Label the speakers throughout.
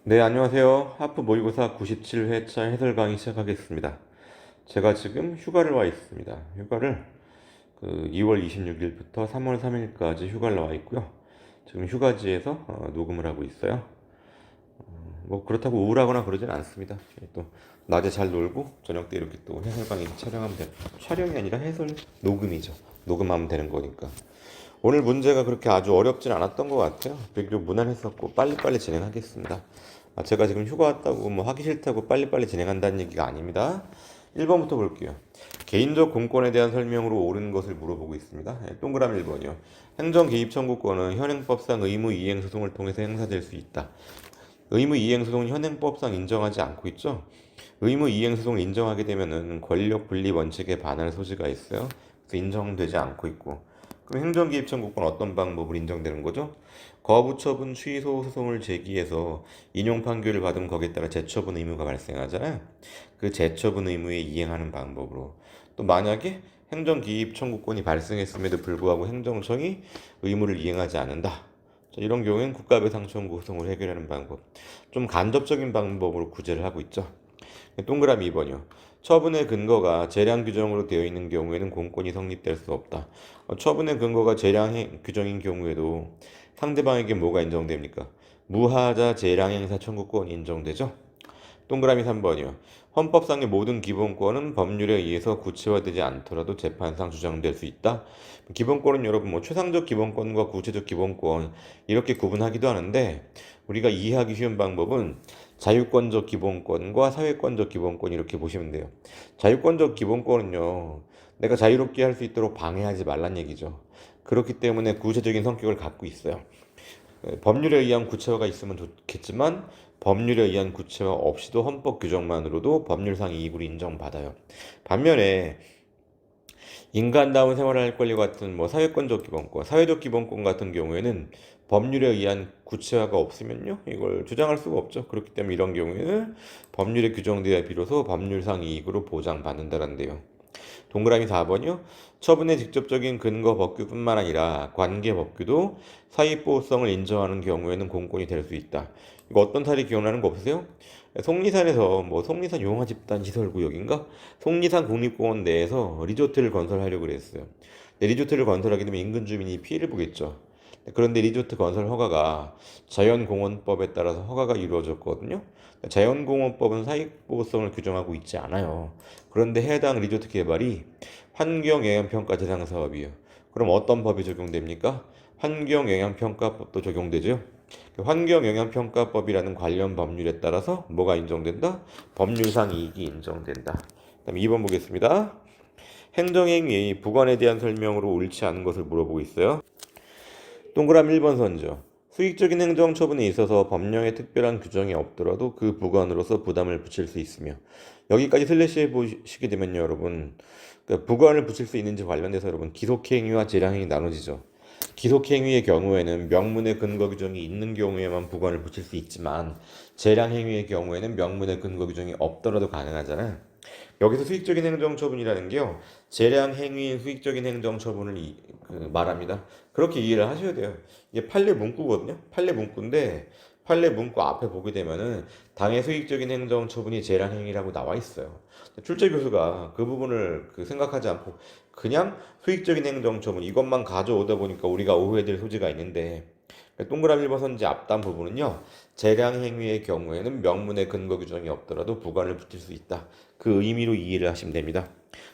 Speaker 1: 네, 안녕하세요. 하프 모의고사 97회차 해설 강의 시작하겠습니다. 제가 지금 휴가를 와 있습니다. 휴가를 2월 26일부터 3월 3일까지 휴가를 나와 있고요. 지금 휴가지에서 녹음을 하고 있어요. 뭐 그렇다고 우울하거나 그러진 않습니다. 또 낮에 잘 놀고 저녁 때 이렇게 또 해설 강의 촬영하면 돼요. 촬영이 아니라 해설 녹음이죠. 녹음하면 되는 거니까. 오늘 문제가 그렇게 아주 어렵진 않았던 것 같아요. 되게 좀 무난했었고 빨리빨리 진행하겠습니다. 제가 지금 휴가 왔다고 뭐 하기 싫다고 빨리빨리 진행한다는 얘기가 아닙니다. 1번부터 볼게요. 개인적 공권에 대한 설명으로 옳은 것을 물어보고 있습니다. 동그라미 1번이요. 행정 개입 청구권은 현행법상 의무 이행 소송을 통해서 행사될 수 있다. 의무 이행 소송은 현행법상 인정하지 않고 있죠. 의무 이행 소송을 인정하게 되면은 권력 분리 원칙에 반할 소지가 있어요. 그래서 인정되지 않고 있고. 그럼 행정 개입 청구권 어떤 방법으로 인정되는 거죠? 거부 처분 취소 소송을 제기해서 인용 판결을 받으면 거기에 따라 재처분 의무가 발생하잖아요. 그 재처분 의무에 이행하는 방법으로. 또 만약에 행정 개입 청구권이 발생했음에도 불구하고 행정청이 의무를 이행하지 않는다. 자, 이런 경우에는 국가배상 청구 소송을 해결하는 방법. 좀 간접적인 방법으로 구제를 하고 있죠. 동그라미 2번이요. 처분의 근거가 재량 규정으로 되어 있는 경우에는 공권이 성립될 수 없다. 처분의 근거가 재량 규정인 경우에도 상대방에게 뭐가 인정됩니까? 무하자 재량 행사 청구권이 인정되죠? 동그라미 3번이요. 헌법상의 모든 기본권은 법률에 의해서 구체화되지 않더라도 재판상 주장될 수 있다. 기본권은 여러분 뭐 최상적 기본권과 구체적 기본권 이렇게 구분하기도 하는데 우리가 이해하기 쉬운 방법은 자유권적 기본권과 사회권적 기본권 이렇게 보시면 돼요. 자유권적 기본권은요. 내가 자유롭게 할 수 있도록 방해하지 말란 얘기죠. 그렇기 때문에 구체적인 성격을 갖고 있어요. 법률에 의한 구체화가 있으면 좋겠지만 법률에 의한 구체화 없이도 헌법 규정만으로도 법률상 이익으로 인정받아요. 반면에 인간다운 생활을 할 권리 같은 뭐 사회권적 기본권, 사회적 기본권 같은 경우에는 법률에 의한 구체화가 없으면요 이걸 주장할 수가 없죠. 그렇기 때문에 이런 경우에는 법률에 규정되어 비로소 법률상 이익으로 보장받는다는데요. 동그라미 4번이요. 처분의 직접적인 근거 법규뿐만 아니라 관계 법규도 사익보호성을 인정하는 경우에는 공권이 될 수 있다. 이거 어떤 사례 기억나는 거 없으세요? 속리산에서 뭐 속리산 용화 집단 시설 구역인가? 속리산 국립공원 내에서 리조트를 건설하려고 그랬어요. 리조트를 건설하게 되면 인근 주민이 피해를 보겠죠. 그런데 리조트 건설 허가가 자연공원법에 따라서 허가가 이루어졌거든요. 자연공원법은 사익보호성을 규정하고 있지 않아요. 그런데 해당 리조트 개발이 환경영향평가 대상 사업이에요. 그럼 어떤 법이 적용됩니까? 환경영향평가법도 적용되죠. 환경영향평가법이라는 관련 법률에 따라서 뭐가 인정된다? 법률상 이익이 인정된다. 그다음 2번 보겠습니다. 행정행위 부관에 대한 설명으로 옳지 않은 것을 물어보고 있어요. 동그라미 1번 선죠. 수익적인 행정처분에 있어서 법령에 특별한 규정이 없더라도 그 부관으로서 부담을 붙일 수 있으며 여기까지 슬래시 해보시게 되면요 여러분 부관을 붙일 수 있는지 관련돼서 여러분 기속행위와 재량행위 나눠지죠. 기속행위의 경우에는 명문의 근거 규정이 있는 경우에만 부관을 붙일 수 있지만 재량행위의 경우에는 명문의 근거 규정이 없더라도 가능하잖아요. 여기서 수익적인 행정처분이라는 게요. 재량 행위인 수익적인 행정처분을 말합니다. 그렇게 이해를 하셔야 돼요. 이게 판례 문구거든요. 판례 문구인데 판례 문구 앞에 보게 되면은 당해 수익적인 행정처분이 재량 행위라고 나와 있어요. 출제 교수가 그 부분을 생각하지 않고 그냥 수익적인 행정처분 이것만 가져오다 보니까 우리가 오해될 소지가 있는데 동그라미 1번 선지 앞단 부분은요. 재량 행위의 경우에는 명문의 근거 규정이 없더라도 부관을 붙일 수 있다. 그 의미로 이해를 하시면 됩니다.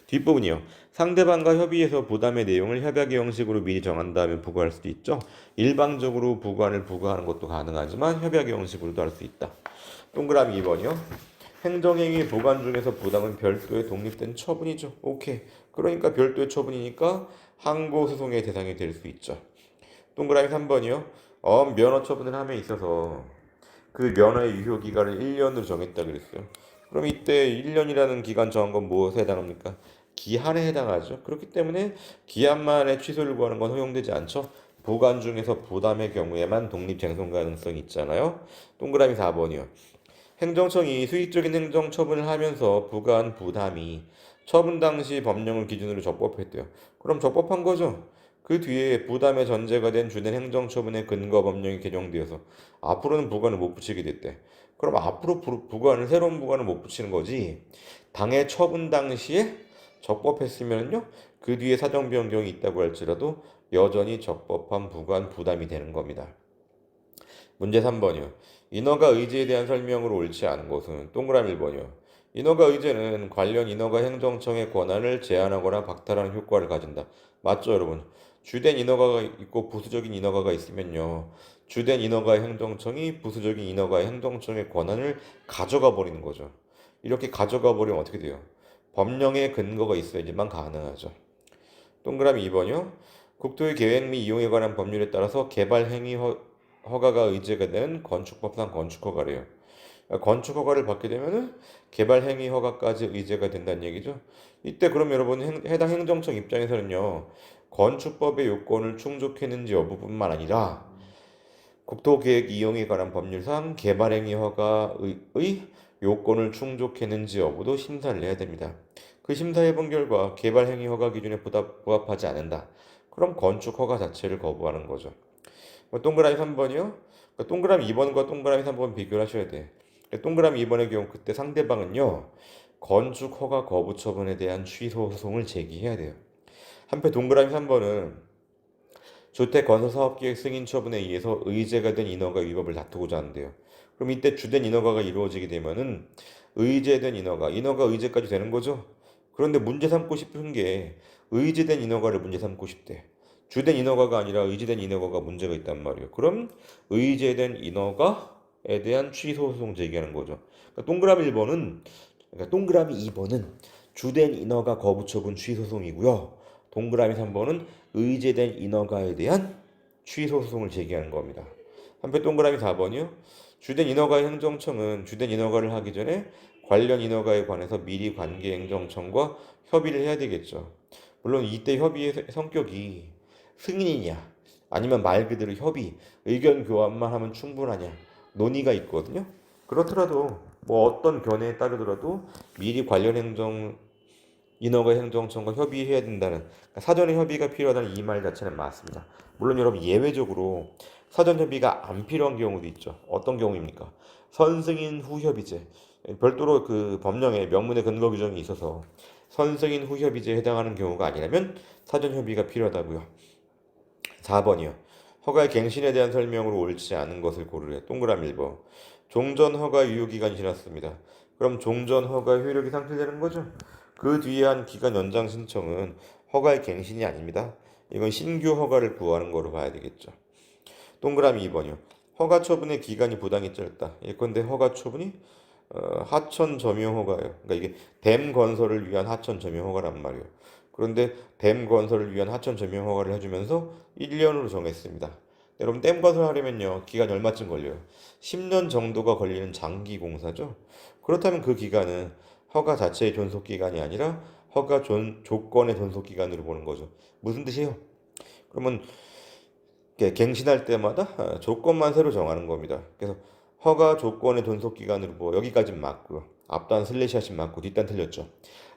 Speaker 1: 뒷부분이요. 상대방과 협의해서 부담의 내용을 협약의 형식으로 미리 정한 다음에 부과할 수도 있죠. 일방적으로 부관을 부과하는 것도 가능하지만 협약의 형식으로도 할 수 있다. 동그라미 2번이요. 행정행위 보관 중에서 부담은 별도의 독립된 처분이죠. 오케이. 그러니까 별도의 처분이니까 항고소송의 대상이 될 수 있죠. 동그라미 3번이요. 면허 처분을 함에 있어서 그 면허의 유효 기간을 1년으로 정했다 그랬어요. 그럼 이때 1년이라는 기간 정한 건 무엇에 해당합니까? 기한에 해당하죠. 그렇기 때문에 기한 만에 취소를 구하는 건 허용되지 않죠. 보관 중에서 부담의 경우에만 독립쟁송 가능성이 있잖아요. 동그라미 4번이요. 행정청이 수익적인 행정처분을 하면서 부과한 부담이 처분 당시 법령을 기준으로 적법했대요. 그럼 적법한 거죠. 그 뒤에 부담의 전제가 된 주된 행정처분의 근거 법령이 개정되어서 앞으로는 부관을 못 붙이게 됐대. 그럼 앞으로 부관을 새로운 부관을 못 붙이는 거지. 당해 처분 당시에 적법했으면요. 그 뒤에 사정 변경이 있다고 할지라도 여전히 적법한 부관 부담이 되는 겁니다. 문제 3번이요. 인허가 의제에 대한 설명으로 옳지 않은 것은 동그라미 1번이요. 인허가 의제는 관련 인허가 행정청의 권한을 제한하거나 박탈하는 효과를 가진다. 맞죠, 여러분? 주된 인허가가 있고 부수적인 인허가가 있으면요. 주된 인허가 행정청이 부수적인 인허가 행정청의 권한을 가져가 버리는 거죠. 이렇게 가져가 버리면 어떻게 돼요? 법령의 근거가 있어야지만 가능하죠. 동그라미 2번이요. 국토의 계획 및 이용에 관한 법률에 따라서 개발 행위 허가가 의제가 되는 건축법상 건축허가래요. 건축허가를 받게 되면은 개발 행위 허가까지 의제가 된다는 얘기죠. 이때 그럼 여러분 해당 행정청 입장에서는요. 건축법의 요건을 충족했는지 여부뿐만 아니라 국토계획 이용에 관한 법률상 개발 행위 허가의 요건을 충족했는지 여부도 심사를 해야 됩니다. 그 심사해 본 결과 개발 행위 허가 기준에 부합하지 않는다. 그럼 건축 허가 자체를 거부하는 거죠. 동그라미 3번이요? 동그라미 2번과 동그라미 3번 비교를 하셔야 돼. 동그라미 2번의 경우 그때 상대방은요. 건축 허가 거부 처분에 대한 취소 소송을 제기해야 돼요. 한편 동그라미 3번은 주택건설사업계획 승인 처분에 의해서 의제가 된 인허가 위법을 다투고자 하는데요. 그럼 이때 주된 인허가가 이루어지게 되면은 의제된 인허가 의제까지 되는 거죠. 그런데 문제 삼고 싶은 게 의제된 인허가를 문제 삼고 싶대. 주된 인허가가 아니라 의제된 인허가가 문제가 있단 말이에요. 그럼 의제된 인허가에 대한 취소 소송 제기하는 거죠. 동그라미 2번은 주된 인허가 거부 처분 취소 소송이고요. 동그라미 3번은 의제된 인허가에 대한 취소 소송을 제기하는 겁니다. 한편 동그라미 4번이요. 주된 인허가 행정청은 주된 인허가를 하기 전에 관련 인허가에 관해서 미리 관계 행정청과 협의를 해야 되겠죠. 물론 이때 협의의 성격이 승인이냐 아니면 말 그대로 협의, 의견 교환만 하면 충분하냐 논의가 있거든요. 그렇더라도 뭐 어떤 견해에 따르더라도 미리 관련 인허가 행정청과 협의해야 된다는 그러니까 사전에 협의가 필요하다는 이 말 자체는 맞습니다. 물론 여러분 예외적으로 사전 협의가 안 필요한 경우도 있죠. 어떤 경우입니까? 선승인 후 협의제 별도로 그 법령에 명문의 근거 규정이 있어서 선승인 후 협의제에 해당하는 경우가 아니라면 사전 협의가 필요하다고요. 4번이요. 허가의 갱신에 대한 설명으로 옳지 않은 것을 고르래. 동그라미 1번. 종전 허가 유효기간이 지났습니다. 그럼 종전 허가 효력이 상실되는 거죠? 그 뒤에 한 기간 연장 신청은 허가의 갱신이 아닙니다. 이건 신규 허가를 구하는 거로 봐야 되겠죠. 동그라미 2번이요. 허가 처분의 기간이 부당히 짧다. 예컨대 허가 처분이 하천 점용 허가예요. 그러니까 이게 댐 건설을 위한 하천 점용 허가란 말이에요. 그런데 댐 건설을 위한 하천 점용 허가를 해주면서 1년으로 정했습니다. 여러분 댐 건설하려면요 기간이 얼마쯤 걸려요? 10년 정도가 걸리는 장기 공사죠. 그렇다면 그 기간은 허가 자체의 존속 기간이 아니라 허가 조건의 존속 기간으로 보는 거죠. 무슨 뜻이에요? 그러면 갱신할 때마다 조건만 새로 정하는 겁니다. 그래서 허가 조건의 존속 기간으로 뭐 여기까지 맞고 앞단 슬래시하신 맞고 뒷단 틀렸죠.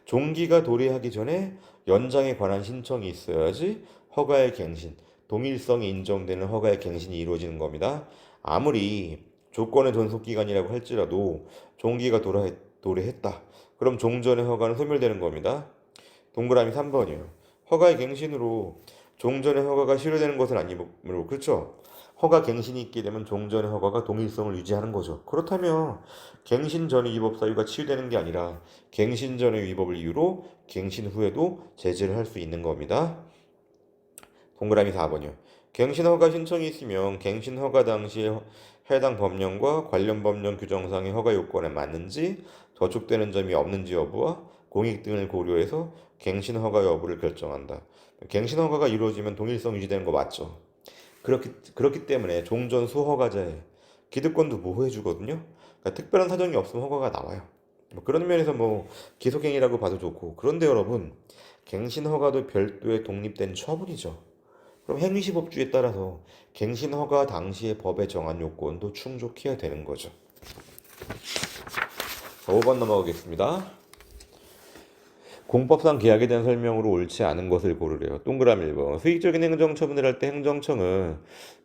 Speaker 1: 종기가 도래하기 전에 연장에 관한 신청이 있어야지 허가의 갱신, 동일성이 인정되는 허가의 갱신이 이루어지는 겁니다. 아무리 조건의 존속 기간이라고 할지라도 종기가 도래했다. 그럼 종전의 허가는 소멸되는 겁니다. 동그라미 3번이요. 허가의 갱신으로 종전의 허가가 실효되는 것은 아니므로 그렇죠. 허가 갱신이 있게 되면 종전의 허가가 동일성을 유지하는 거죠. 그렇다면 갱신 전의 위법 사유가 치유되는 게 아니라 갱신 전의 위법을 이유로 갱신 후에도 제재를 할 수 있는 겁니다. 동그라미 4번이요. 갱신 허가 신청이 있으면 갱신 허가 당시에 해당 법령과 관련 법령 규정상의 허가 요건에 맞는지 저촉되는 점이 없는지 여부와 공익 등을 고려해서 갱신 허가 여부를 결정한다. 갱신 허가가 이루어지면 동일성 유지되는 거 맞죠? 그렇기 때문에 종전 수허가자의 기득권도 보호해주거든요. 그러니까 특별한 사정이 없으면 허가가 나와요. 뭐 그런 면에서 뭐 기속행위라고 봐도 좋고 그런데 여러분 갱신 허가도 별도의 독립된 처분이죠. 그럼 행위시법주의에 따라서 갱신 허가 당시의 법에 정한 요건도 충족해야 되는 거죠. 자, 5번 넘어가겠습니다. 공법상 계약에 대한 설명으로 옳지 않은 것을 고르래요. 동그라미 1번. 수익적인 행정처분을 할 때 행정청은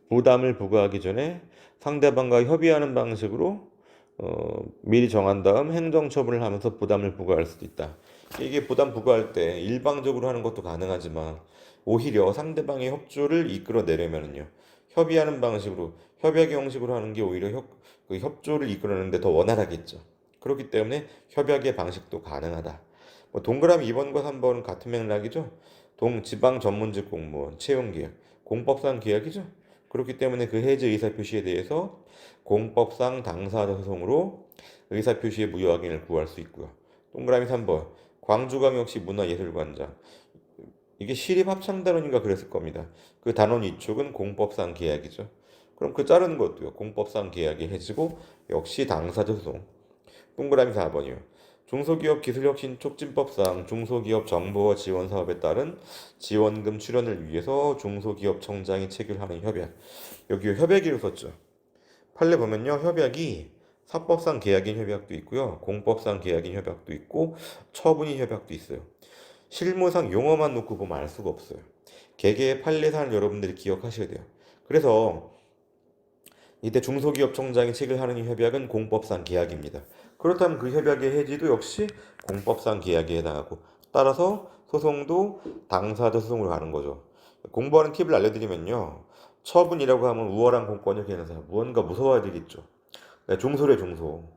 Speaker 1: 부담을 부과하기 전에 상대방과 협의하는 방식으로 미리 정한 다음 행정처분을 하면서 부담을 부과할 수도 있다. 이게 부담 부과할 때 일방적으로 하는 것도 가능하지만 오히려 상대방의 협조를 이끌어내려면요. 협의하는 방식으로 협약의 형식으로 하는 게 오히려 그 협조를 이끌어내는데 더 원활하겠죠. 그렇기 때문에 협약의 방식도 가능하다. 뭐 동그라미 2번과 3번은 같은 맥락이죠. 지방 전문직 공무원 채용 계약, 공법상 계약이죠. 그렇기 때문에 그 해지 의사 표시에 대해서 공법상 당사자 소송으로 의사 표시의 무효 확인을 구할 수 있고요. 동그라미 3번 광주광역시 문화예술관장, 이게 시립합창단원인가 그랬을 겁니다. 그 단원 위촉은 공법상 계약이죠. 그럼 그 자르는 것도요. 공법상 계약이 해지고 역시 당사자 소송. 동그라미 4번이요. 중소기업 기술혁신 촉진법상 중소기업 정보화 지원 사업에 따른 지원금 출연을 위해서 중소기업청장이 체결하는 협약. 여기 협약이라고 썼죠. 판례 보면요. 협약이 사법상 계약인 협약도 있고요. 공법상 계약인 협약도 있고 처분인 협약도 있어요. 실무상 용어만 놓고 보면 알 수가 없어요. 개개의 판례사항을 여러분들이 기억하셔야 돼요. 그래서 이때 중소기업청장이 체결하는 협약은 공법상 계약입니다. 그렇다면 그 협약의 해지도 역시 공법상 계약에 해당하고 따라서 소송도 당사자 소송으로 가는 거죠. 공부하는 팁을 알려드리면요. 처분이라고 하면 우월한 공권력 행사, 무언가 무서워야 되겠죠. 중소래 중소.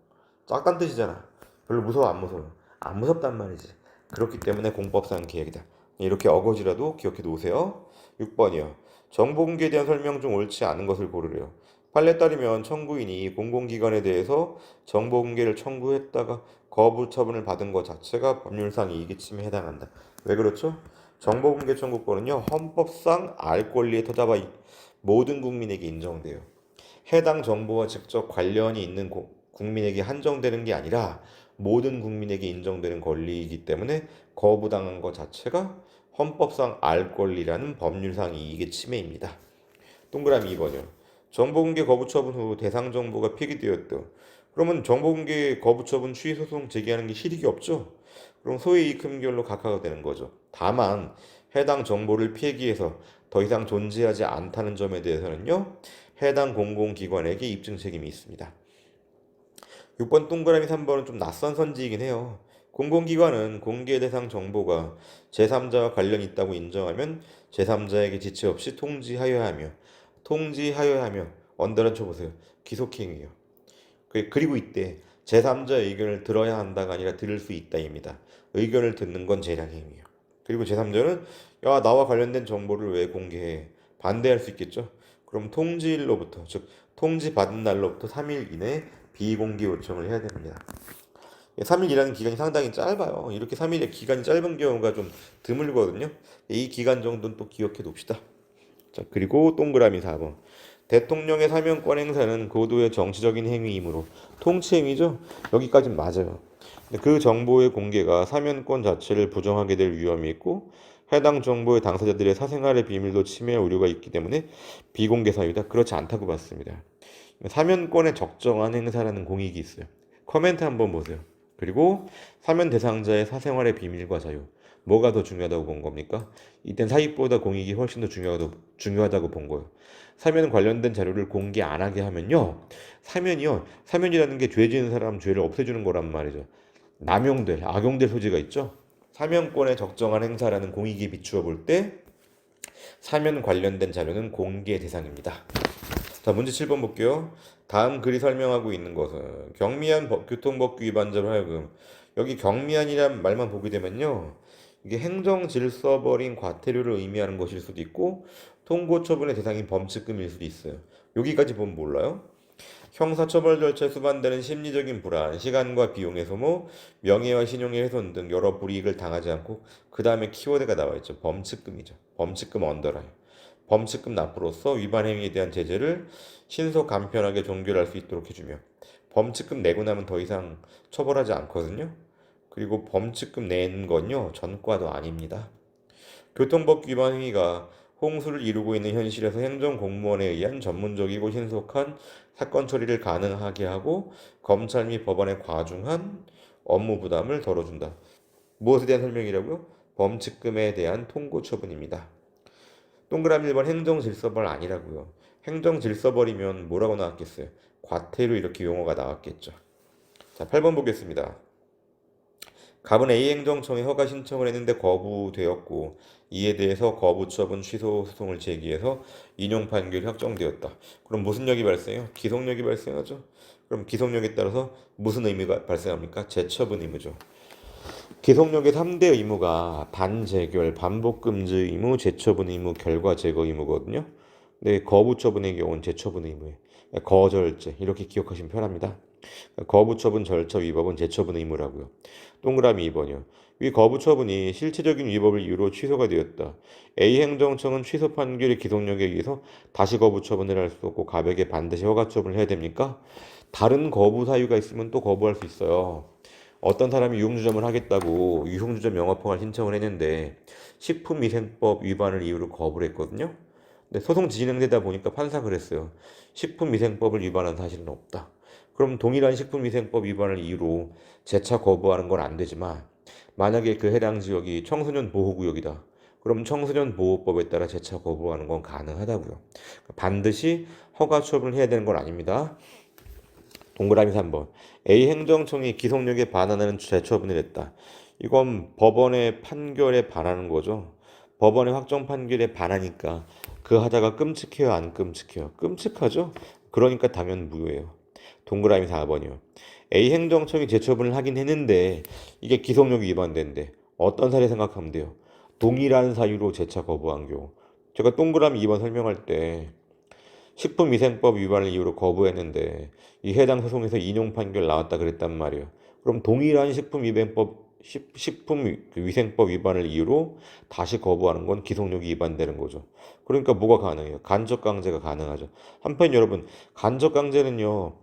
Speaker 1: 짝단 뜻이잖아. 별로 무서워 안 무서워? 안 무섭단 말이지. 그렇기 때문에 공법상 계약이다. 이렇게 어거지라도 기억해 놓으세요. 6번이요. 정보 공개에 대한 설명 중 옳지 않은 것을 고르래요. 판례에 따르면 청구인이 공공기관에 대해서 정보 공개를 청구했다가 거부 처분을 받은 것 자체가 법률상 이익의 침해에 해당한다. 왜 그렇죠? 정보 공개 청구권은요. 헌법상 알 권리에 터잡아 모든 국민에게 인정돼요. 해당 정보와 직접 관련이 있는 국민에게 한정되는 게 아니라 모든 국민에게 인정되는 권리이기 때문에 거부당한 것 자체가 헌법상 알 권리라는 법률상 이익의 침해입니다. 동그라미 2번이요. 정보공개 거부 처분 후 대상 정보가 폐기되었다. 그러면 정보공개 거부 처분 취의 소송 제기하는 게 실익이 없죠? 그럼 소의 이익 판결로 각하가 되는 거죠. 다만 해당 정보를 폐기해서 더 이상 존재하지 않다는 점에 대해서는요. 해당 공공기관에게 입증 책임이 있습니다. 6번 동그라미 3번은 좀 낯선 선지이긴 해요. 공공기관은 공개 대상 정보가 제3자와 관련이 있다고 인정하면 제3자에게 지체 없이 통지하여야 하며 언더라인 쳐보세요. 기속행위예요. 그리고 이때 제3자의 의견을 들어야 한다가 아니라 들을 수 있다입니다. 의견을 듣는 건 재량행위예요. 그리고 제3자는 야 나와 관련된 정보를 왜 공개해? 반대할 수 있겠죠. 그럼 통지일로부터 즉 통지받은 날로부터 3일 이내에 비공개 요청을 해야 됩니다. 3일이라는 기간이 상당히 짧아요. 이렇게 3일의 기간이 짧은 경우가 좀 드물거든요. 이 기간 정도는 또 기억해 둡시다. 자, 그리고 동그라미 4번. 대통령의 사면권 행사는 고도의 정치적인 행위이므로 통치행위죠. 여기까지는 맞아요. 근데 그 정보의 공개가 사면권 자체를 부정하게 될 위험이 있고 해당 정보의 당사자들의 사생활의 비밀도 침해할 우려가 있기 때문에 비공개 사유다. 그렇지 않다고 봤습니다. 사면권의 적정한 행사라는 공익이 있어요. 코멘트 한번 보세요. 그리고 사면 대상자의 사생활의 비밀과 자유. 뭐가 더 중요하다고 본 겁니까? 이땐 사익보다 공익이 훨씬 더 중요하다고 본 거예요. 사면 관련된 자료를 공개 안 하게 하면요. 사면이라는 게 죄 지은 사람 죄를 없애주는 거란 말이죠. 악용될 소지가 있죠. 사면권의 적정한 행사라는 공익에 비추어 볼 때 사면 관련된 자료는 공개 대상입니다. 자, 문제 7번 볼게요. 다음 글이 설명하고 있는 것은 경미한 교통법규 위반자로 하여금 여기 경미한이란 말만 보게 되면요. 이게 행정질서버린 과태료를 의미하는 것일 수도 있고 통고처분의 대상인 범칙금일 수도 있어요. 여기까지 보면 몰라요? 형사처벌 절차에 수반되는 심리적인 불안, 시간과 비용의 소모, 명예와 신용의 훼손 등 여러 불이익을 당하지 않고 그 다음에 키워드가 나와 있죠. 범칙금이죠. 범칙금 언더라인. 범칙금 납부로서 위반 행위에 대한 제재를 신속 간편하게 종결할 수 있도록 해주며 범칙금 내고 나면 더 이상 처벌하지 않거든요. 그리고 범칙금 내는 건요 전과도 아닙니다. 교통법 위반 행위가 홍수를 이루고 있는 현실에서 행정공무원에 의한 전문적이고 신속한 사건 처리를 가능하게 하고 검찰 및 법원의 과중한 업무 부담을 덜어준다. 무엇에 대한 설명이라고요? 범칙금에 대한 통고 처분입니다. 동그라미 1번 행정질서벌 아니라고요. 행정질서벌이면 뭐라고 나왔겠어요? 과태료 이렇게 용어가 나왔겠죠. 자, 8번 보겠습니다. 갑은 A 행정청에 허가 신청을 했는데 거부되었고 이에 대해서 거부처분 취소 소송을 제기해서 인용 판결이 확정되었다. 그럼 무슨 력이 발생해요? 기속력이 발생하죠. 그럼 기속력에 따라서 무슨 의미가 발생합니까? 재처분 의무죠. 기속력의 3대 의무가 반재결, 반복금지 의무, 재처분 의무, 결과 제거 의무거든요. 근데 거부처분의 경우는 재처분 의무예요. 거절제 이렇게 기억하시면 편합니다. 거부처분 절차 위법은 재처분 의무라고요. 동그라미 2번이요. 위 거부처분이 실체적인 위법을 이유로 취소가 되었다. A 행정청은 취소 판결의 기속력에 의해서 다시 거부처분을 할 수 없고 갑에게 반드시 허가처분을 해야 됩니까? 다른 거부 사유가 있으면 또 거부할 수 있어요. 어떤 사람이 유흥주점을 하겠다고 유흥주점 영업허가 신청을 했는데 식품위생법 위반을 이유로 거부를 했거든요. 근데 소송 진행되다 보니까 판사가 그랬어요. 식품위생법을 위반한 사실은 없다. 그럼 동일한 식품위생법 위반을 이유로 재차 거부하는 건 안 되지만 만약에 그 해당 지역이 청소년 보호구역이다. 그럼 청소년 보호법에 따라 재차 거부하는 건 가능하다고요. 반드시 허가 처분을 해야 되는 건 아닙니다. 동그라미 3번. A 행정청이 기속력에 반하는 재처분을 했다. 이건 법원의 판결에 반하는 거죠. 법원의 확정 판결에 반하니까 그 하자가 끔찍해요, 안 끔찍해요? 끔찍하죠? 그러니까 당연 무효예요. 동그라미 4번이요. A 행정청이 재처분을 하긴 했는데 이게 기속력이 위반된대. 어떤 사례 생각하면 돼요? 동일한 사유로 재차 거부한 경우. 제가 동그라미 2번 설명할 때 식품위생법 위반을 이유로 거부했는데 이 해당 소송에서 인용 판결 나왔다 그랬단 말이에요. 그럼 동일한 식품위생법 위반을 이유로 다시 거부하는 건 기속력이 위반되는 거죠. 그러니까 뭐가 가능해요? 간접강제가 가능하죠. 한편 여러분, 간접강제는요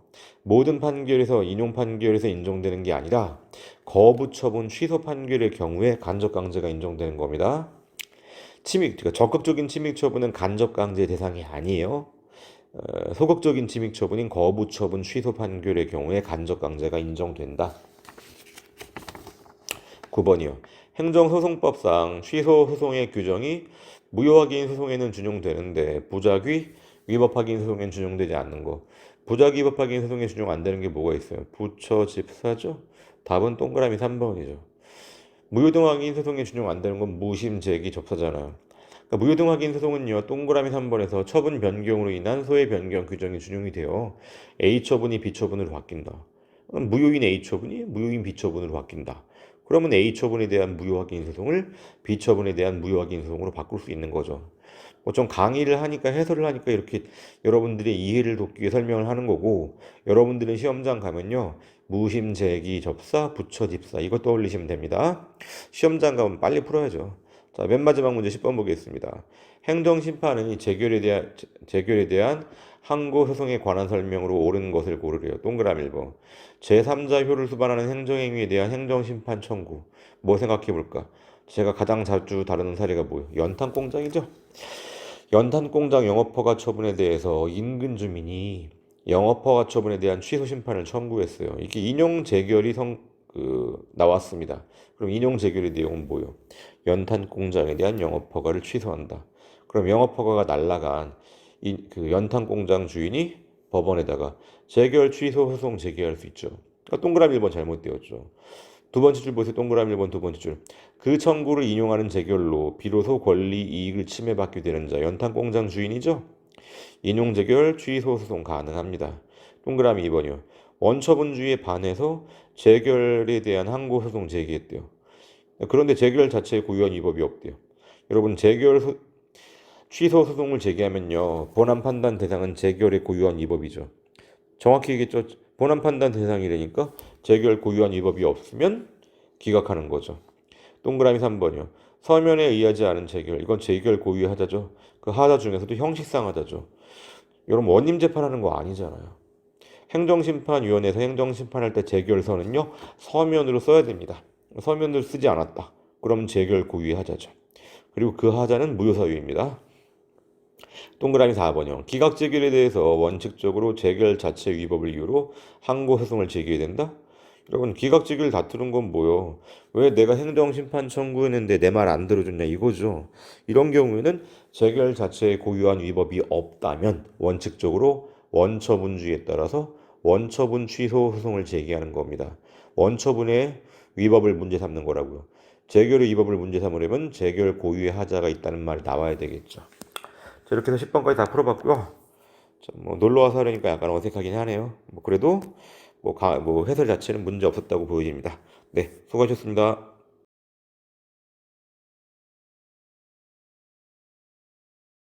Speaker 1: 모든 판결에서 인용 판결에서 인정되는 게 아니라 거부처분 취소 판결의 경우에 간접강제가 인정되는 겁니다. 그러니까 적극적인 침입 처분은 간접강제 대상이 아니에요. 소극적인 침입 처분인 거부 처분 취소 판결의 경우에 간접 강제가 인정된다. 9번이요. 행정소송법상 취소 소송의 규정이 무효확인 소송에는 준용되는데 부작위 위법 확인 소송에는 준용되지 않는 거. 부작위 위법 확인 소송에 준용 안 되는 게 뭐가 있어요? 부처 집사죠? 답은 동그라미 3번이죠. 무효등 확인 소송에 준용 안 되는 건 무심 제기 접사잖아요. 그러니까 무효등 확인 소송은요 동그라미 3번에서 처분 변경으로 인한 소외 변경 규정이 준용이 돼요. A 처분이 B 처분으로 바뀐다. 그럼 무효인 A 처분이 무효인 B 처분으로 바뀐다. 그러면 A 처분에 대한 무효 확인 소송을 B 처분에 대한 무효 확인 소송으로 바꿀 수 있는 거죠. 뭐 좀 강의를 하니까 해설을 하니까 이렇게 여러분들의 이해를 돕기 위해 설명을 하는 거고 여러분들은 시험장 가면요 무심 제기 접사 부처 집사 이거 떠올리시면 됩니다. 시험장 가면 빨리 풀어야죠. 자, 맨 마지막 문제 10번 보겠습니다. 행정심판은 이 재결에 대한 항고 소송에 관한 설명으로 옳은 것을 고르래요. 동그라미 1번. 제3자효를 수반하는 행정행위에 대한 행정심판 청구. 뭐 생각해 볼까? 제가 가장 자주 다루는 사례가 뭐예요? 연탄공장이죠. 연탄공장 영업허가 처분에 대해서 인근 주민이 영업허가 처분에 대한 취소 심판을 청구했어요. 이게 인용 재결이 나왔습니다. 그럼 인용 재결의 내용은 뭐예요? 연탄 공장에 대한 영업 허가를 취소한다. 그럼 영업 허가가 날라간 그 연탄 공장 주인이 법원에다가 재결 취소 소송 제기할 수 있죠. 그러니까 동그라미 1번 잘못되었죠. 두 번째 줄 보세요. 동그라미 1번 두 번째 줄. 그 청구를 인용하는 재결로 비로소 권리 이익을 침해받게 되는 자 연탄 공장 주인이죠. 인용 재결 취소 소송 가능합니다. 동그라미 2번이요. 원처분주의에 반해서 재결에 대한 항고 소송 제기했대요. 그런데 재결 자체에 고유한 위법이 없대요. 여러분 취소 소송을 제기하면요. 본안 판단 대상은 재결의 고유한 위법이죠. 정확히 얘기했죠. 본안 판단 대상이라니까 재결 고유한 위법이 없으면 기각하는 거죠. 동그라미 3번이요. 서면에 의하지 않은 재결. 이건 재결 고유의 하자죠. 그 하자 중에서도 형식상 하자죠. 여러분 원님 재판하는 거 아니잖아요. 행정심판위원회에서 행정심판할 때 재결서는요. 서면으로 써야 됩니다. 서면으로 쓰지 않았다. 그럼 재결 고유의 하자죠. 그리고 그 하자는 무효사유입니다. 동그라미 4번이요. 기각재결에 대해서 원칙적으로 재결 자체 위법을 이유로 항고소송을 제기해야 된다. 여러분, 기각직을 다투는 건 뭐요? 왜 내가 행정심판 청구했는데 내 말 안 들어줬냐 이거죠. 이런 경우에는 재결 자체에 고유한 위법이 없다면 원칙적으로 원처분주의에 따라서 원처분 취소 소송을 제기하는 겁니다. 원처분의 위법을 문제 삼는 거라고요. 재결의 위법을 문제 삼으려면 재결 고유의 하자가 있다는 말이 나와야 되겠죠. 자, 이렇게 해서 10번까지 다 풀어봤고요. 자, 뭐 놀러 와서 하려니까 약간 어색하긴 하네요. 뭐 그래도 뭐 해설 자체는 문제 없었다고 보여집니다. 네, 수고하셨습니다.